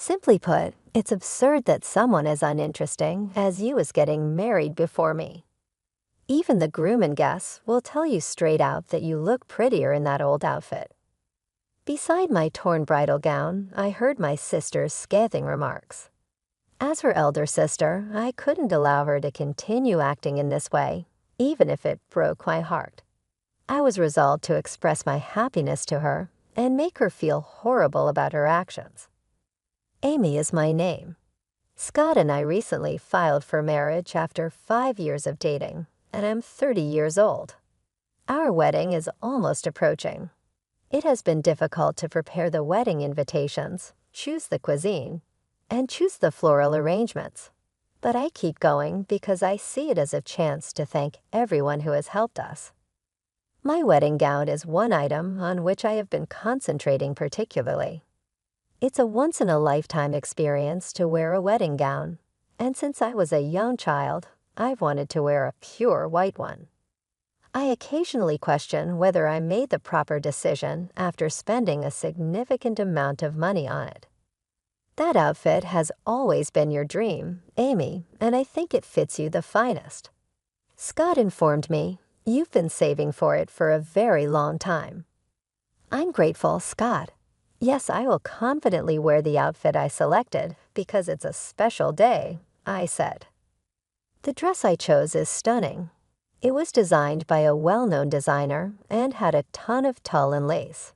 Simply put, it's absurd that someone as uninteresting as you is getting married before me. Even the groom and guests will tell you straight out that you look prettier in that old outfit. Beside my torn bridal gown, I heard my sister's scathing remarks. As her elder sister, I couldn't allow her to continue acting in this way, even if it broke my heart. I was resolved to express my happiness to her and make her feel horrible about her actions. Amy is my name. Scott and I recently filed for marriage after 5 years of dating, and I'm 30 years old. Our wedding is almost approaching. It has been difficult to prepare the wedding invitations, choose the cuisine, and choose the floral arrangements. But I keep going because I see it as a chance to thank everyone who has helped us. My wedding gown is one item on which I have been concentrating particularly. It's a once-in-a-lifetime experience to wear a wedding gown, and since I was a young child, I've wanted to wear a pure white one. I occasionally question whether I made the proper decision after spending a significant amount of money on it. That outfit has always been your dream, Amy, and I think it fits you the finest. Scott informed me you've been saving for it for a very long time. I'm grateful, Scott. Yes, I will confidently wear the outfit I selected because it's a special day, I said. The dress I chose is stunning. It was designed by a well-known designer and had a ton of tulle and lace.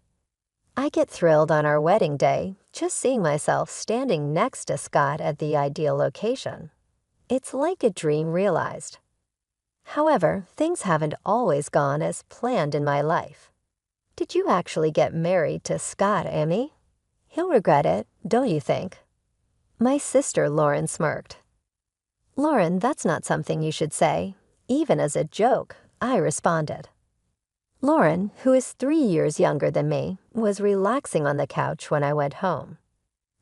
I get thrilled on our wedding day just seeing myself standing next to Scott at the ideal location. It's like a dream realized. However, things haven't always gone as planned in my life. Did you actually get married to Scott, Amy? He'll regret it, don't you think? My sister Lauren smirked. Lauren, that's not something you should say. Even as a joke, I responded. Lauren, who is 3 years younger than me, was relaxing on the couch when I went home.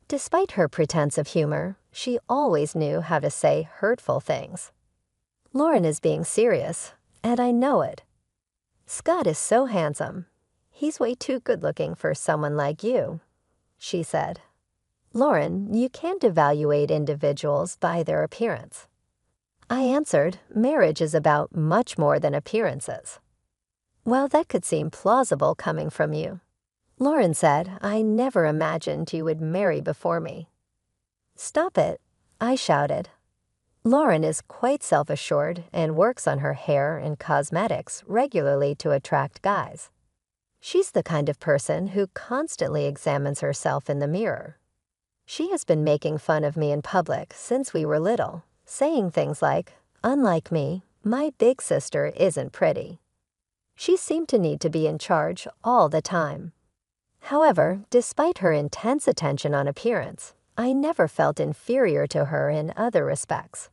Despite her pretense of humor, she always knew how to say hurtful things. Lauren is being serious, and I know it. Scott is so handsome. He's way too good-looking for someone like you, she said. Lauren, you can't evaluate individuals by their appearance. I answered, marriage is about much more than appearances. Well, that could seem plausible coming from you. Lauren said, I never imagined you would marry before me. Stop it, I shouted. Lauren is quite self-assured and works on her hair and cosmetics regularly to attract guys. She's the kind of person who constantly examines herself in the mirror. She has been making fun of me in public since we were little, saying things like, unlike me, my big sister isn't pretty. She seemed to need to be in charge all the time. However, despite her intense attention on appearance, I never felt inferior to her in other respects.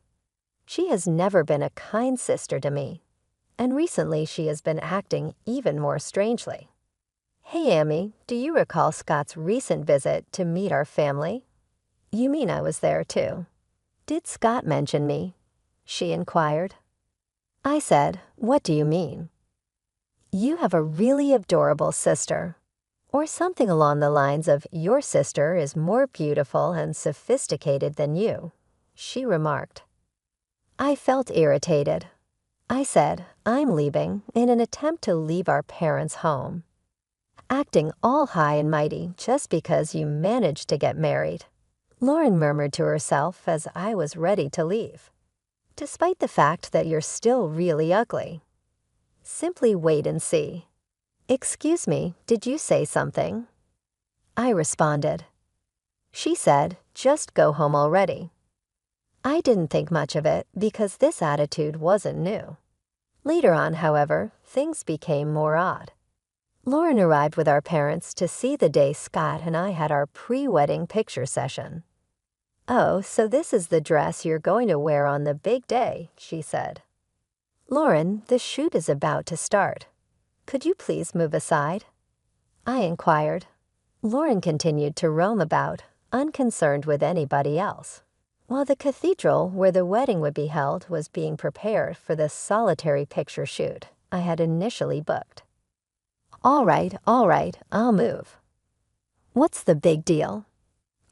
She has never been a kind sister to me, and recently she has been acting even more strangely. Hey, Amy, do you recall Scott's recent visit to meet our family? You mean I was there too? Did Scott mention me? She inquired. I said, what do you mean? You have a really adorable sister. Or something along the lines of your sister is more beautiful and sophisticated than you, she remarked. I felt irritated. I said, I'm leaving in an attempt to leave our parents' home. Acting all high and mighty just because you managed to get married, Lauren murmured to herself as I was ready to leave. Despite the fact that you're still really ugly. Simply wait and see. Excuse me, did you say something? I responded. She said, just go home already. I didn't think much of it because this attitude wasn't new. Later on, however, things became more odd. Lauren arrived with our parents to see the day Scott and I had our pre-wedding picture session. Oh, so this is the dress you're going to wear on the big day, she said. Lauren, the shoot is about to start. Could you please move aside? I inquired. Lauren continued to roam about, unconcerned with anybody else, while the cathedral where the wedding would be held was being prepared for the solitary picture shoot I had initially booked. All right, I'll move. What's the big deal?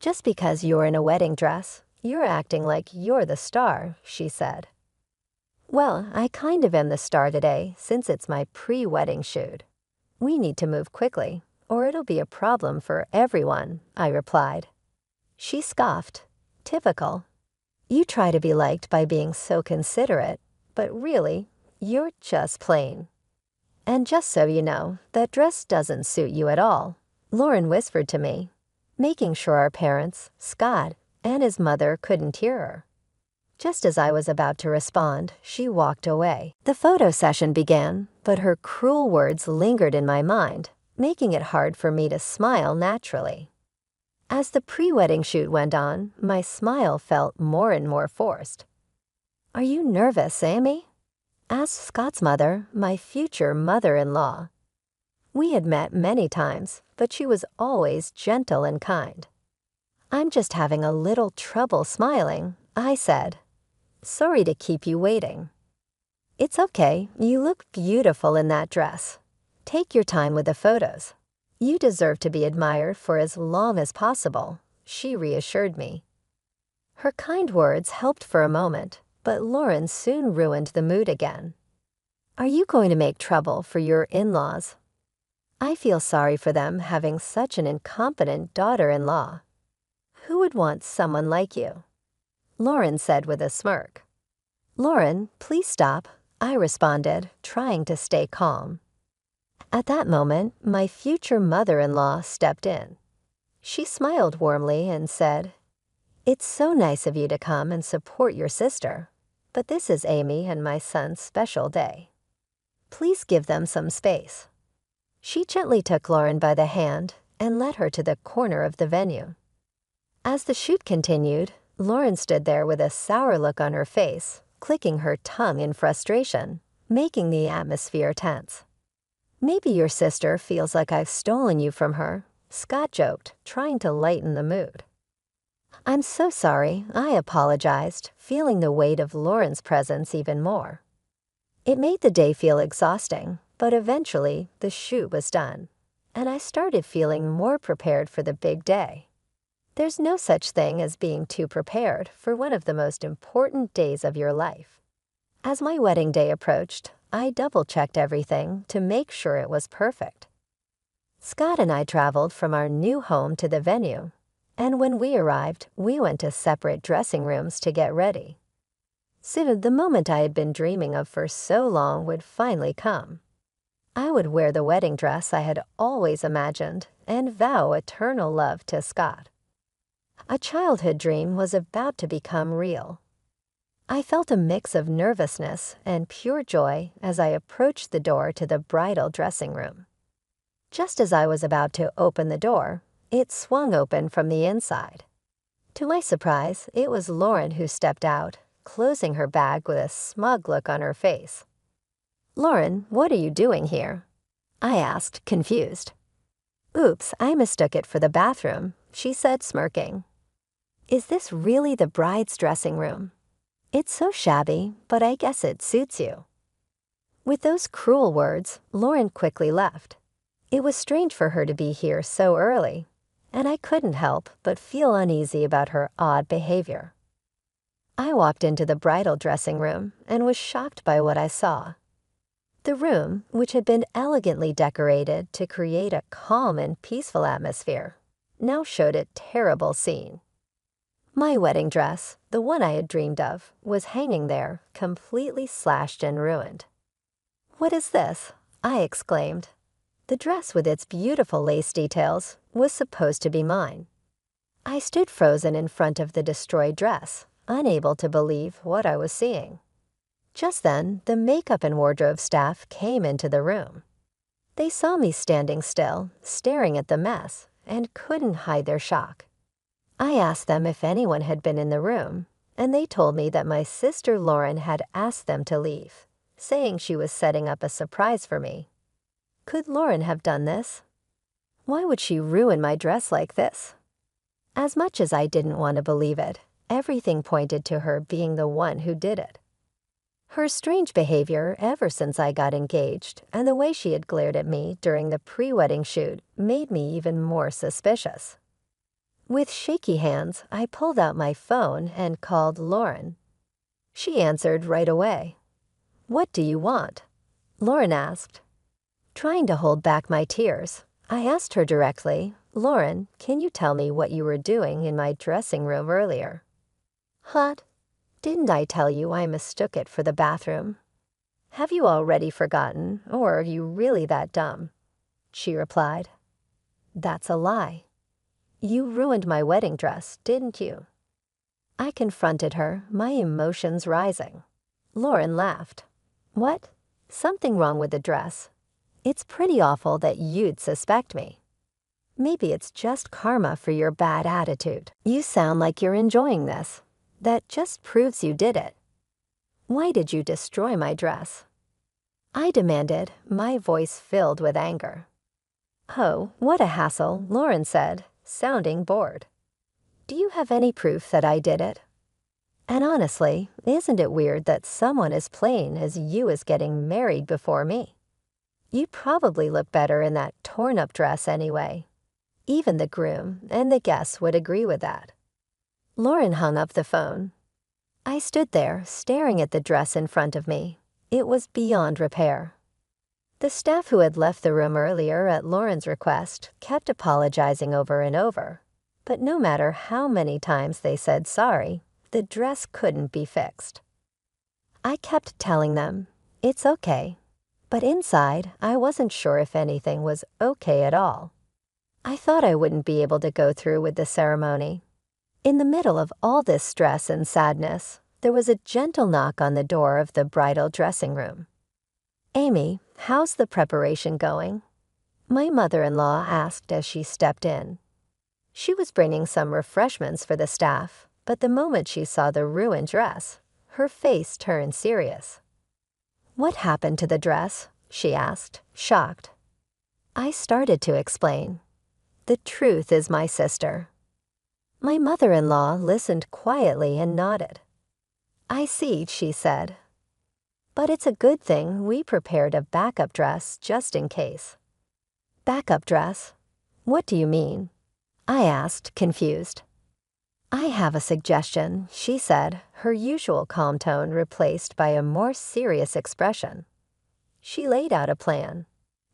Just because you're in a wedding dress, you're acting like you're the star, she said. Well, I kind of am the star today since it's my pre-wedding shoot. We need to move quickly, or it'll be a problem for everyone, I replied. She scoffed. Typical. You try to be liked by being so considerate, but really, you're just plain. And just so you know, that dress doesn't suit you at all, Lauren whispered to me, making sure our parents, Scott, and his mother couldn't hear her. Just as I was about to respond, she walked away. The photo session began, but her cruel words lingered in my mind, making it hard for me to smile naturally. As the pre-wedding shoot went on, my smile felt more and more forced. "Are you nervous, Amy?" asked Scott's mother, my future mother-in-law. We had met many times, but she was always gentle and kind. "I'm just having a little trouble smiling," I said. "Sorry to keep you waiting." "It's okay, you look beautiful in that dress. Take your time with the photos. You deserve to be admired for as long as possible," she reassured me. Her kind words helped for a moment, but Lauren soon ruined the mood again. "Are you going to make trouble for your in-laws? I feel sorry for them having such an incompetent daughter-in-law. Who would want someone like you?" Lauren said with a smirk. "Lauren, please stop," I responded, trying to stay calm. At that moment, my future mother-in-law stepped in. She smiled warmly and said, "It's so nice of you to come and support your sister, but this is Amy and my son's special day. Please give them some space." She gently took Lauren by the hand and led her to the corner of the venue. As the shoot continued, Lauren stood there with a sour look on her face, clicking her tongue in frustration, making the atmosphere tense. "Maybe your sister feels like I've stolen you from her," Scott joked, trying to lighten the mood. "I'm so sorry," I apologized, feeling the weight of Lauren's presence even more. It made the day feel exhausting, but eventually the shoot was done, and I started feeling more prepared for the big day. There's no such thing as being too prepared for one of the most important days of your life. As my wedding day approached, I double-checked everything to make sure it was perfect. Scott and I traveled from our new home to the venue, and when we arrived, we went to separate dressing rooms to get ready. Soon, the moment I had been dreaming of for so long would finally come. I would wear the wedding dress I had always imagined and vow eternal love to Scott. A childhood dream was about to become real. I felt a mix of nervousness and pure joy as I approached the door to the bridal dressing room. Just as I was about to open the door, it swung open from the inside. To my surprise, it was Lauren who stepped out, closing her bag with a smug look on her face. "Lauren, what are you doing here?" I asked, confused. "Oops, I mistook it for the bathroom," she said, smirking. "Is this really the bride's dressing room? It's so shabby, but I guess it suits you." With those cruel words, Lauren quickly left. It was strange for her to be here so early, and I couldn't help but feel uneasy about her odd behavior. I walked into the bridal dressing room and was shocked by what I saw. The room, which had been elegantly decorated to create a calm and peaceful atmosphere, now showed a terrible scene. My wedding dress, the one I had dreamed of, was hanging there, completely slashed and ruined. "What is this?" I exclaimed. The dress with its beautiful lace details was supposed to be mine. I stood frozen in front of the destroyed dress, unable to believe what I was seeing. Just then, the makeup and wardrobe staff came into the room. They saw me standing still, staring at the mess, and couldn't hide their shock. I asked them if anyone had been in the room, and they told me that my sister Lauren had asked them to leave, saying she was setting up a surprise for me. Could Lauren have done this? Why would she ruin my dress like this? As much as I didn't want to believe it, everything pointed to her being the one who did it. Her strange behavior ever since I got engaged and the way she had glared at me during the pre-wedding shoot made me even more suspicious. With shaky hands, I pulled out my phone and called Lauren. She answered right away. "What do you want?" Lauren asked. Trying to hold back my tears, I asked her directly, "Lauren, can you tell me what you were doing in my dressing room earlier?" "What? Didn't I tell you I mistook it for the bathroom?" "Have you already forgotten, or are you really that dumb?" She replied. "That's a lie. You ruined my wedding dress, didn't you?" I confronted her, my emotions rising. Lauren laughed. "What? Something wrong with the dress? It's pretty awful that you'd suspect me. Maybe it's just karma for your bad attitude. You sound like you're enjoying this. That just proves you did it. Why did you destroy my dress?" I demanded, my voice filled with anger. "Oh, what a hassle," Lauren said, sounding bored. "Do you have any proof that I did it? And honestly, isn't it weird that someone as plain as you is getting married before me? You probably look better in that torn-up dress anyway. Even the groom and the guests would agree with that." Lauren hung up the phone. I stood there, staring at the dress in front of me. It was beyond repair. The staff who had left the room earlier at Lauren's request kept apologizing over and over. But no matter how many times they said sorry, the dress couldn't be fixed. I kept telling them, "It's okay." But inside, I wasn't sure if anything was okay at all. I thought I wouldn't be able to go through with the ceremony. In the middle of all this stress and sadness, there was a gentle knock on the door of the bridal dressing room. "Amy, how's the preparation going?" my mother-in-law asked as she stepped in. She was bringing some refreshments for the staff, but the moment she saw the ruined dress, her face turned serious. "What happened to the dress?" she asked, shocked. I started to explain. "The truth is my sister." My mother-in-law listened quietly and nodded. "I see," she said. "But it's a good thing we prepared a backup dress just in case." "Backup dress? What do you mean?" I asked, confused. "I have a suggestion," she said, her usual calm tone replaced by a more serious expression. She laid out a plan.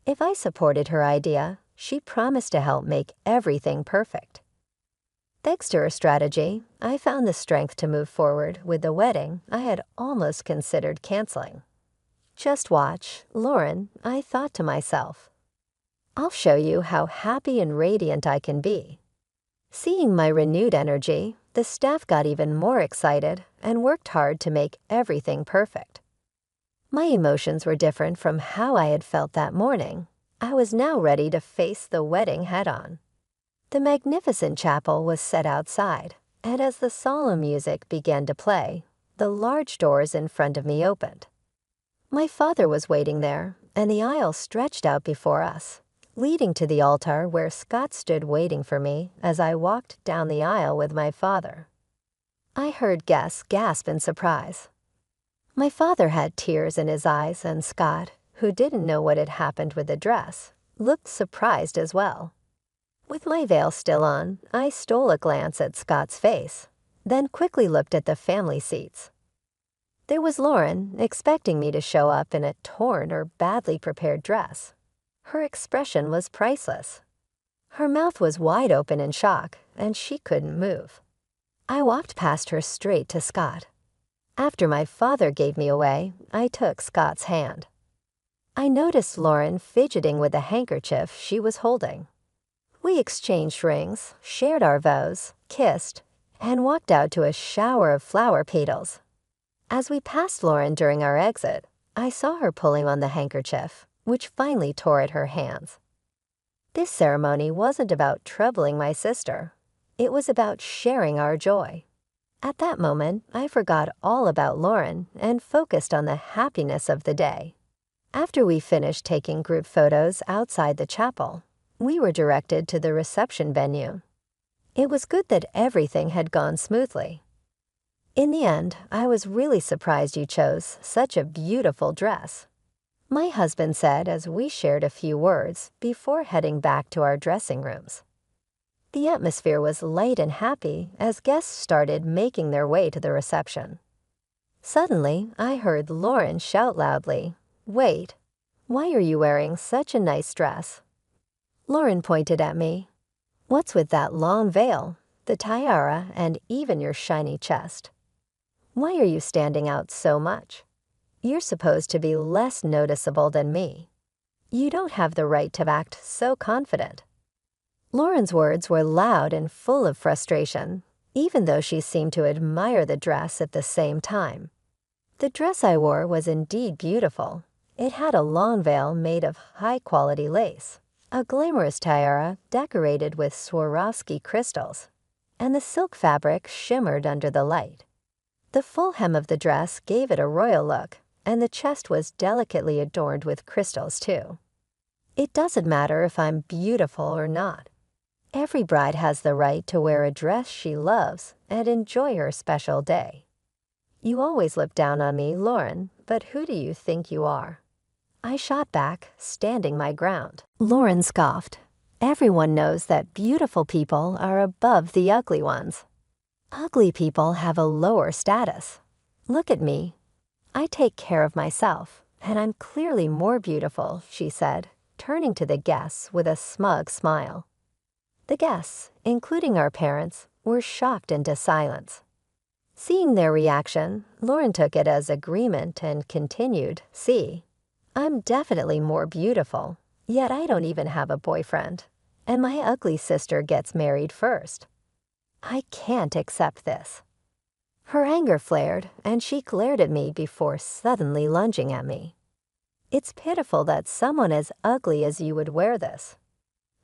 If I supported her idea, she promised to help make everything perfect. Thanks to her strategy, I found the strength to move forward with the wedding I had almost considered canceling. "Just watch, Lauren," I thought to myself. "I'll show you how happy and radiant I can be." Seeing my renewed energy, the staff got even more excited and worked hard to make everything perfect. My emotions were different from how I had felt that morning. I was now ready to face the wedding head-on. The magnificent chapel was set outside, and as the solemn music began to play, the large doors in front of me opened. My father was waiting there, and the aisle stretched out before us, leading to the altar where Scott stood waiting for me as I walked down the aisle with my father. I heard guests gasp in surprise. My father had tears in his eyes, and Scott, who didn't know what had happened with the dress, looked surprised as well. With my veil still on, I stole a glance at Scott's face, then quickly looked at the family seats. There was Lauren, expecting me to show up in a torn or badly prepared dress. Her expression was priceless. Her mouth was wide open in shock, and she couldn't move. I walked past her straight to Scott. After my father gave me away, I took Scott's hand. I noticed Lauren fidgeting with the handkerchief she was holding. We exchanged rings, shared our vows, kissed, and walked out to a shower of flower petals. As we passed Lauren during our exit, I saw her pulling on the handkerchief, which finally tore at her hands. This ceremony wasn't about troubling my sister. It was about sharing our joy. At that moment, I forgot all about Lauren and focused on the happiness of the day. After we finished taking group photos outside the chapel, we were directed to the reception venue. It was good that everything had gone smoothly. In the end, I was really surprised you chose such a beautiful dress, my husband said as we shared a few words before heading back to our dressing rooms. The atmosphere was light and happy as guests started making their way to the reception. Suddenly, I heard Lauren shout loudly, "Wait, why are you wearing such a nice dress?" Lauren pointed at me. "What's with that long veil, the tiara, and even your shiny chest? Why are you standing out so much? You're supposed to be less noticeable than me. You don't have the right to act so confident." Lauren's words were loud and full of frustration, even though she seemed to admire the dress at the same time. The dress I wore was indeed beautiful. It had a long veil made of high-quality lace, a glamorous tiara decorated with Swarovski crystals, and the silk fabric shimmered under the light. The full hem of the dress gave it a royal look, and the chest was delicately adorned with crystals too. It doesn't matter if I'm beautiful or not. Every bride has the right to wear a dress she loves and enjoy her special day. You always look down on me, Lauren, but who do you think you are? I shot back, standing my ground. Lauren scoffed. Everyone knows that beautiful people are above the ugly ones. Ugly people have a lower status. Look at me. I take care of myself, and I'm clearly more beautiful, she said, turning to the guests with a smug smile. The guests, including our parents, were shocked into silence. Seeing their reaction, Lauren took it as agreement and continued, "See, I'm definitely more beautiful, yet I don't even have a boyfriend, and my ugly sister gets married first. I can't accept this." Her anger flared, and she glared at me before suddenly lunging at me. "It's pitiful that someone as ugly as you would wear this.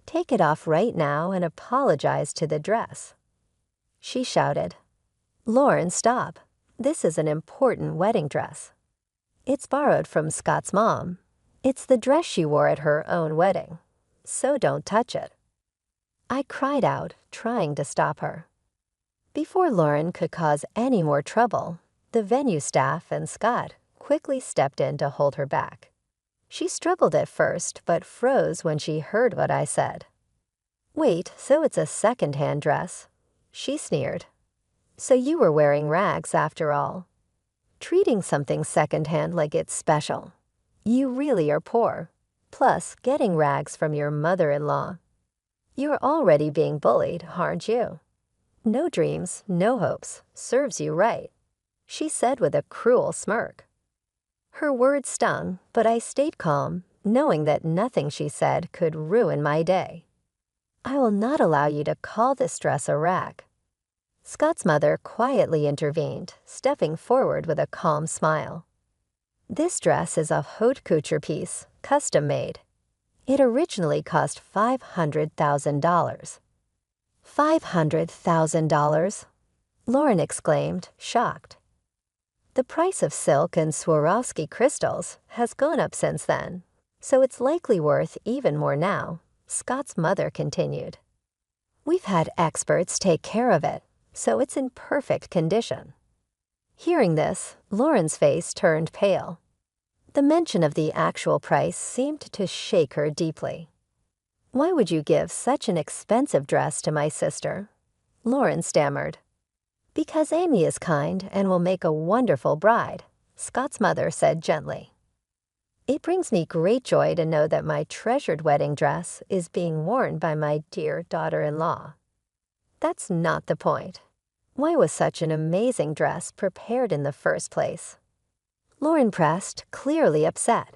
Take it off right now and apologize to the dress," she shouted. "Lauren, stop. This is an important wedding dress. It's borrowed from Scott's mom. It's the dress she wore at her own wedding, so don't touch it." I cried out, trying to stop her. Before Lauren could cause any more trouble, the venue staff and Scott quickly stepped in to hold her back. She struggled at first, but froze when she heard what I said. "Wait, so it's a second-hand dress?" she sneered. "So you were wearing rags after all? Treating something second-hand like it's special. You really are poor, plus getting rags from your mother-in-law. You're already being bullied, aren't you? No dreams, no hopes. Serves you right," she said with a cruel smirk. Her words stung, but I stayed calm, knowing that nothing she said could ruin my day. "I will not allow you to call this dress a rag." Scott's mother quietly intervened, stepping forward with a calm smile. "This dress is a haute couture piece, custom-made. It originally cost $500,000. $500,000? Lauren exclaimed, shocked. "The price of silk and Swarovski crystals has gone up since then, so it's likely worth even more now," Scott's mother continued. "We've had experts take care of it, so it's in perfect condition." Hearing this, Lauren's face turned pale. The mention of the actual price seemed to shake her deeply. "Why would you give such an expensive dress to my sister?" Lauren stammered. "Because Amy is kind and will make a wonderful bride," Scott's mother said gently. "It brings me great joy to know that my treasured wedding dress is being worn by my dear daughter-in-law. That's not the point. Why was such an amazing dress prepared in the first place?" Lauren pressed, clearly upset.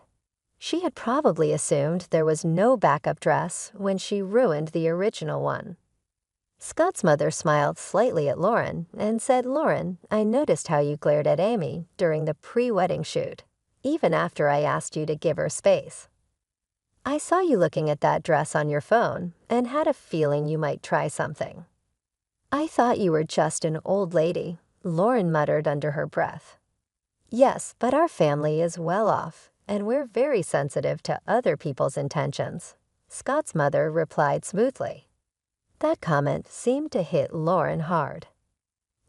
She had probably assumed there was no backup dress when she ruined the original one. Scott's mother smiled slightly at Lauren and said, "Lauren, I noticed how you glared at Amy during the pre-wedding shoot, even after I asked you to give her space. I saw you looking at that dress on your phone and had a feeling you might try something." "I thought you were just an old lady," Lauren muttered under her breath. "Yes, but our family is well off, and we're very sensitive to other people's intentions," Scott's mother replied smoothly. That comment seemed to hit Lauren hard.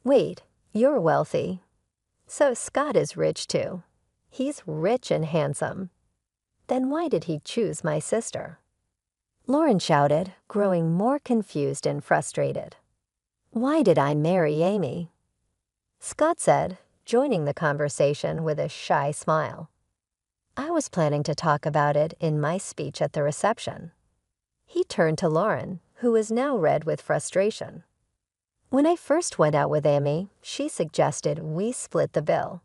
"Wait, you're wealthy. So Scott is rich too. He's rich and handsome. Then why did he choose my sister?" Lauren shouted, growing more confused and frustrated. Why did I marry Amy? Scott said, joining the conversation with a shy smile. I was planning to talk about it in my speech at the reception. He turned to Lauren, who was now red with frustration. When I first went out with Amy, she suggested we split the bill.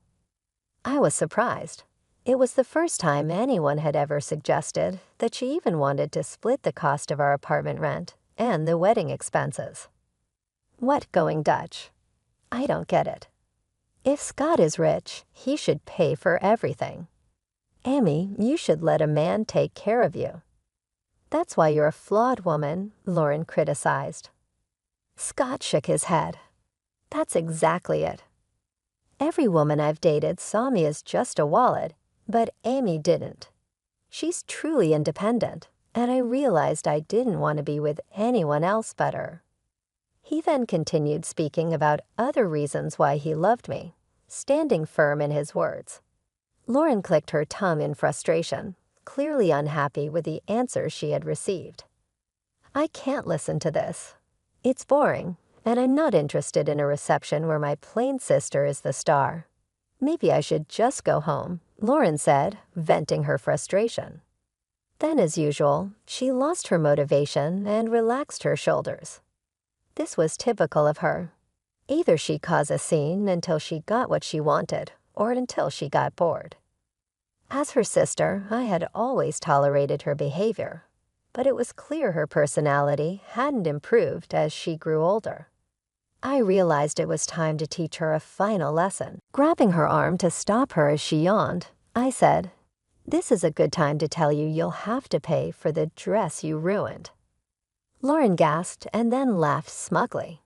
I was surprised. It was the first time anyone had ever suggested that she even wanted to split the cost of our apartment rent and the wedding expenses. What going Dutch? I don't get it. If Scott is rich, he should pay for everything. Amy, you should let a man take care of you. That's why you're a flawed woman, Lauren criticized. Scott shook his head. That's exactly it. Every woman I've dated saw me as just a wallet, but Amy didn't. She's truly independent, and I realized I didn't want to be with anyone else but her. He then continued speaking about other reasons why he loved me, standing firm in his words. Lauren clicked her tongue in frustration, clearly unhappy with the answer she had received. I can't listen to this. It's boring, and I'm not interested in a reception where my plain sister is the star. Maybe I should just go home, Lauren said, venting her frustration. Then, as usual, she lost her motivation and relaxed her shoulders. This was typical of her. Either she'd cause a scene until she got what she wanted, or until she got bored. As her sister, I had always tolerated her behavior, but it was clear her personality hadn't improved as she grew older. I realized it was time to teach her a final lesson. Grabbing her arm to stop her as she yawned, I said, "This is a good time to tell you you'll have to pay for the dress you ruined." Lauren gasped and then laughed smugly.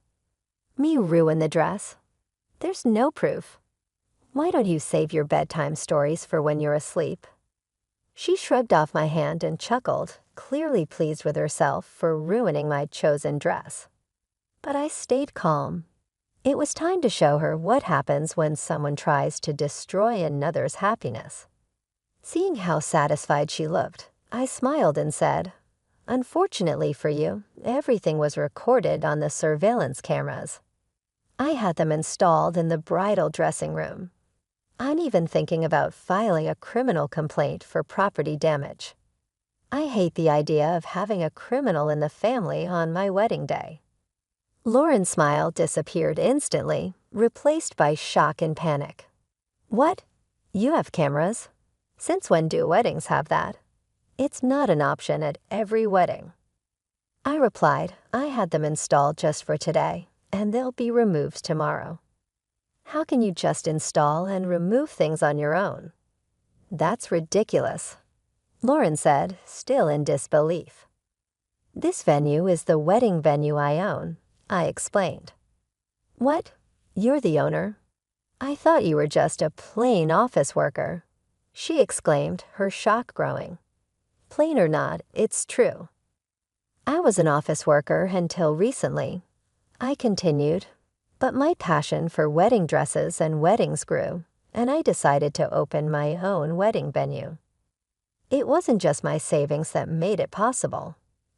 Me ruin the dress? There's no proof. Why don't you save your bedtime stories for when you're asleep? She shrugged off my hand and chuckled, clearly pleased with herself for ruining my chosen dress. But I stayed calm. It was time to show her what happens when someone tries to destroy another's happiness. Seeing how satisfied she looked, I smiled and said, "Unfortunately for you, everything was recorded on the surveillance cameras. I had them installed in the bridal dressing room. I'm even thinking about filing a criminal complaint for property damage. I hate the idea of having a criminal in the family on my wedding day." Lauren's smile disappeared instantly, replaced by shock and panic. "What? You have cameras? Since when do weddings have that? It's not an option at every wedding." I replied, I had them installed just for today, and they'll be removed tomorrow. How can you just install and remove things on your own? That's ridiculous, Lauren said, still in disbelief. This venue is the wedding venue I own, I explained. What? You're the owner? I thought you were just a plain office worker, she exclaimed, her shock growing. Plain or not, it's true. I was an office worker until recently, I continued, but my passion for wedding dresses and weddings grew, and I decided to open my own wedding venue. It wasn't just my savings that made it possible.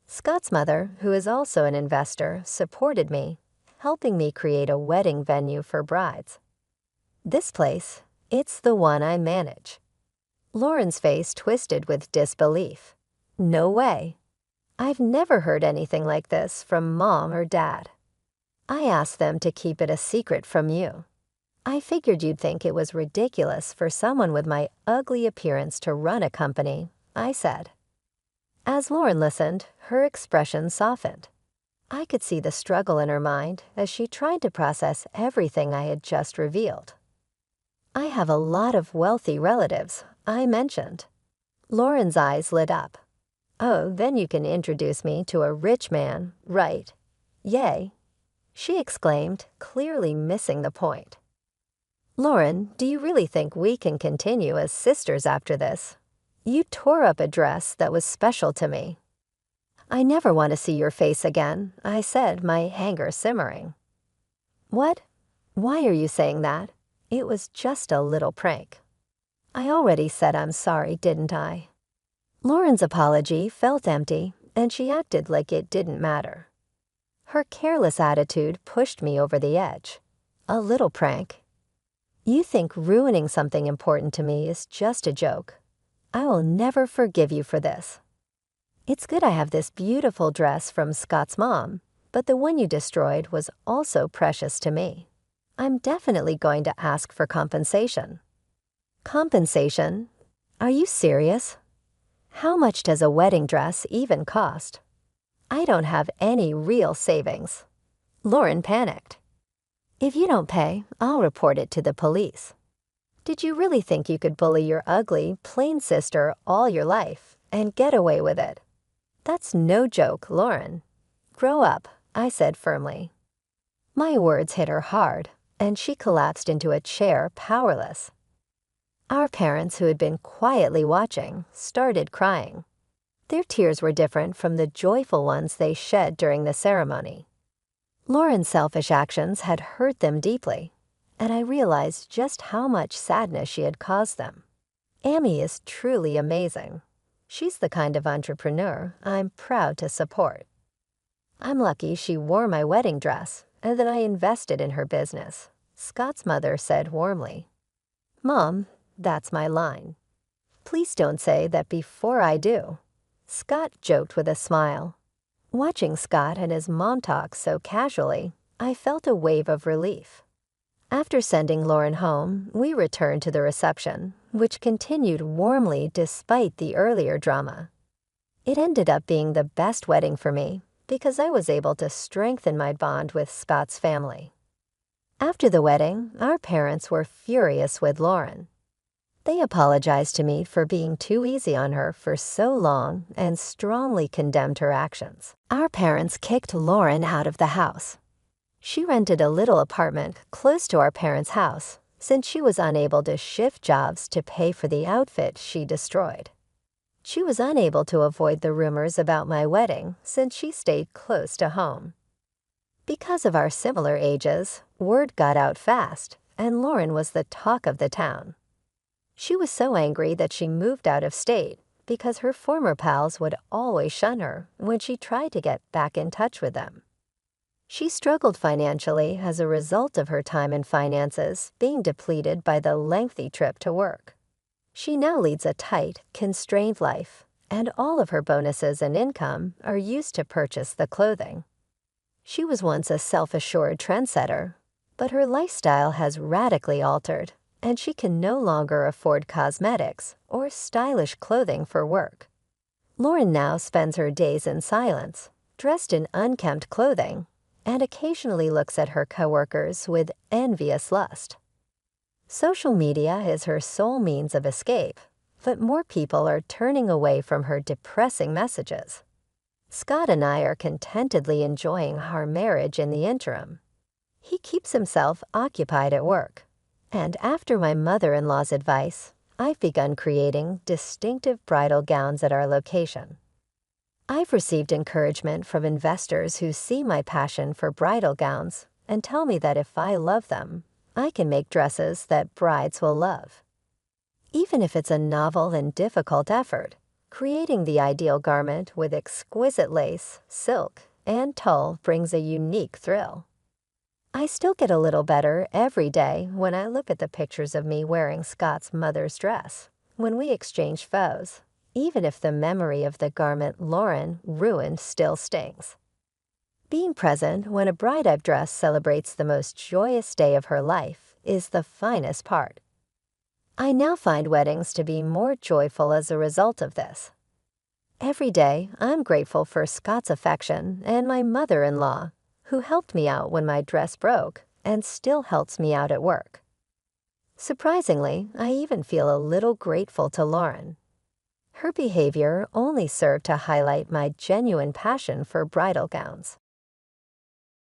Scott's mother, who is also an investor, supported me, helping me create a wedding venue for brides. This place, it's the one I manage. Lauren's face twisted with disbelief. No way. I've never heard anything like this from Mom or Dad. I asked them to keep it a secret from you. I figured you'd think it was ridiculous for someone with my ugly appearance to run a company, I said. As Lauren listened, her expression softened. I could see the struggle in her mind as she tried to process everything I had just revealed. I have a lot of wealthy relatives, I mentioned. Lauren's eyes lit up. Oh, then you can introduce me to a rich man, right? Yay, she exclaimed, clearly missing the point. Lauren, do you really think we can continue as sisters after this? You tore up a dress that was special to me. I never want to see your face again, I said, my anger simmering. What? Why are you saying that? It was just a little prank. I already said I'm sorry, didn't I? Lauren's apology felt empty, and she acted like it didn't matter. Her careless attitude pushed me over the edge. A little prank. You think ruining something important to me is just a joke. I will never forgive you for this. It's good I have this beautiful dress from Scott's mom, but the one you destroyed was also precious to me. I'm definitely going to ask for compensation. Compensation? Are you serious? How much does a wedding dress even cost? I don't have any real savings. Lauren panicked. If you don't pay, I'll report it to the police. Did you really think you could bully your ugly, plain sister all your life and get away with it? That's no joke, Lauren. Grow up, I said firmly. My words hit her hard, and she collapsed into a chair, powerless. Our parents, who had been quietly watching, started crying. Their tears were different from the joyful ones they shed during the ceremony. Lauren's selfish actions had hurt them deeply, and I realized just how much sadness she had caused them. Amy is truly amazing. She's the kind of entrepreneur I'm proud to support. I'm lucky she wore my wedding dress and that I invested in her business, Scott's mother said warmly. Mom, that's my line. Please don't say that before I do. Scott joked with a smile. Watching Scott and his mom talk so casually, I felt a wave of relief. After sending Lauren home, we returned to the reception, which continued warmly despite the earlier drama. It ended up being the best wedding for me because I was able to strengthen my bond with Scott's family. After the wedding, our parents were furious with Lauren. They apologized to me for being too easy on her for so long and strongly condemned her actions. Our parents kicked Lauren out of the house. She rented a little apartment close to our parents' house since she was unable to shift jobs to pay for the outfit she destroyed. She was unable to avoid the rumors about my wedding since she stayed close to home. Because of our similar ages, word got out fast, and Lauren was the talk of the town. She was so angry that she moved out of state because her former pals would always shun her when she tried to get back in touch with them. She struggled financially as a result of her time and finances being depleted by the lengthy trip to work. She now leads a tight, constrained life, and all of her bonuses and income are used to purchase the clothing. She was once a self-assured trendsetter, but her lifestyle has radically altered, and she can no longer afford cosmetics or stylish clothing for work. Lauren now spends her days in silence, dressed in unkempt clothing, and occasionally looks at her coworkers with envious lust. Social media is her sole means of escape, but more people are turning away from her depressing messages. Scott and I are contentedly enjoying our marriage in the interim. He keeps himself occupied at work, and after my mother-in-law's advice, I've begun creating distinctive bridal gowns at our location. I've received encouragement from investors who see my passion for bridal gowns and tell me that if I love them, I can make dresses that brides will love. Even if it's a novel and difficult effort, creating the ideal garment with exquisite lace, silk, and tulle brings a unique thrill. I still get a little better every day when I look at the pictures of me wearing Scott's mother's dress when we exchange photos, even if the memory of the garment Lauren ruined still stings. Being present when a bride I've dressed celebrates the most joyous day of her life is the finest part. I now find weddings to be more joyful as a result of this. Every day, I'm grateful for Scott's affection and my mother-in-law, who helped me out when my dress broke and still helps me out at work. Surprisingly, I even feel a little grateful to Lauren. Her behavior only served to highlight my genuine passion for bridal gowns.